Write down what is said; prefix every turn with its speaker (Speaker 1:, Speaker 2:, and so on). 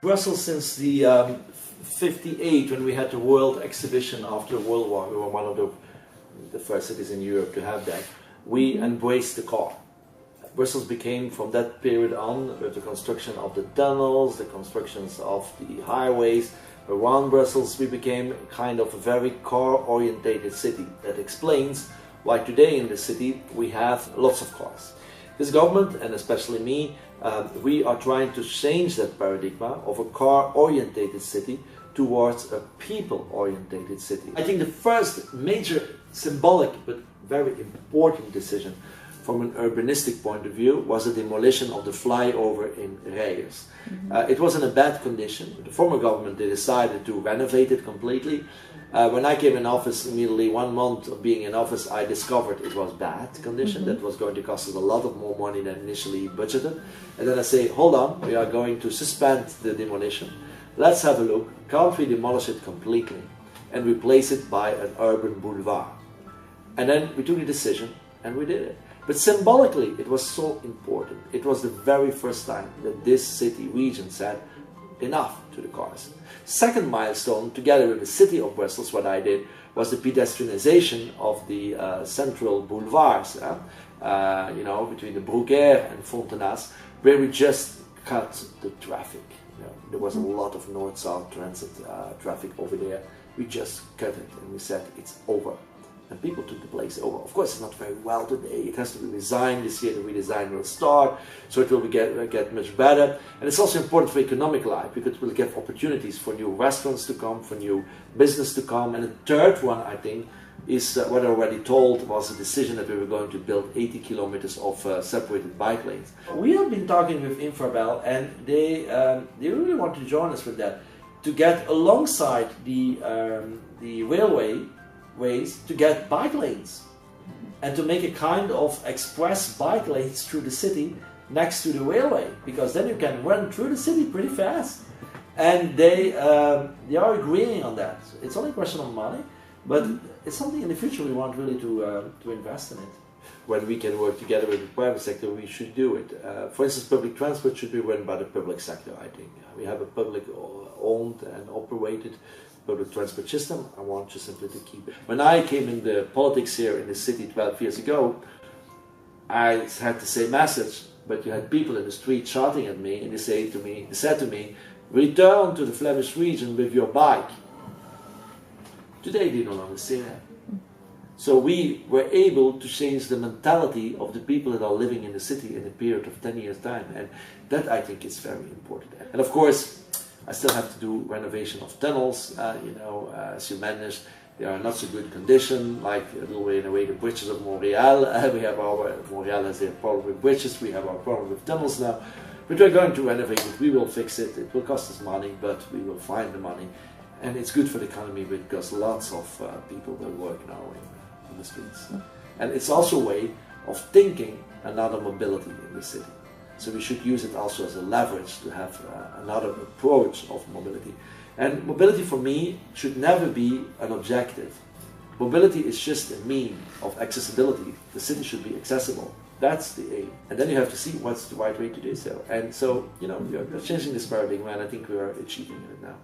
Speaker 1: Brussels since the 58, when we had the World Exhibition after World War. We were one of the first cities in Europe to have that. We embraced the car. Brussels became, from that period on, with the construction of the tunnels, the constructions of the highways around Brussels, we became kind of a very car-orientated city. That explains why today in the city we have lots of cars. This government, and especially me, we are trying to change that paradigm of a car-orientated city towards a people-orientated city. I think the first major symbolic but very important decision from an urbanistic point of view was the demolition of the flyover in Reyers. It was in a bad condition. The former government, they decided to renovate it completely. When I came in office, immediately 1 month of being in office, I discovered it was bad condition. That was going to cost us a lot of more money than initially budgeted. And then I say, hold on, we are going to suspend the demolition. Let's have a look. Can't we demolish it completely and replace it by an urban boulevard? And then we took the decision and we did it. But symbolically, it was so important. It was the very first time that this city region said enough to the cars. Second milestone, together with the city of Brussels, what I did was the pedestrianization of the central boulevards, between the Bruguère and Fontenas, where we just cut the traffic. There was a lot of north-south transit traffic over there. We just cut it and we said it's over. And people took the place over. Of course, it's not very well today. It has to be redesigned. This year the redesign will start, so it will get much better. And it's also important for economic life, because it will give opportunities for new restaurants to come, for new business to come. And the third one, I think, is what I already told, was a decision that we were going to build 80 kilometers of separated bike lanes. We have been talking with Infrabel, and they really want to join us with that, to get alongside the railways to get bike lanes and to make a kind of express bike lanes through the city next to the railway, because then you can run through the city pretty fast. And they are agreeing on that. It's only a question of money, but it's something in the future we want really to invest in it. When we can work together with the private sector, we should do it. For instance, public transport should be run by the public sector, I think. We have a public owned and operated public transport system. I want you simply to keep it. When I came in the politics here in the city 12 years ago, I had the same message, but you had people in the street shouting at me, and they said to me, return to the Flemish region with your bike. Today they no longer say that. So we were able to change the mentality of the people that are living in the city in a period of 10 years' time, and that I think is very important. And of course, I still have to do renovation of tunnels. As you managed, they are in not so good condition, like in a way the bridges of Montreal. Montreal has their problem with bridges, we have our problem with tunnels now. But we're going to renovate it, we will fix it. It will cost us money, but we will find the money. And it's good for the economy, because lots of people will work now in the streets. And it's also a way of thinking another mobility in the city. So we should use it also as a leverage to have another approach of mobility. And mobility for me should never be an objective. Mobility is just a mean of accessibility. The city should be accessible. That's the aim. And then you have to see what's the right way to do so. And so, we are changing this paradigm, and I think we are achieving it now.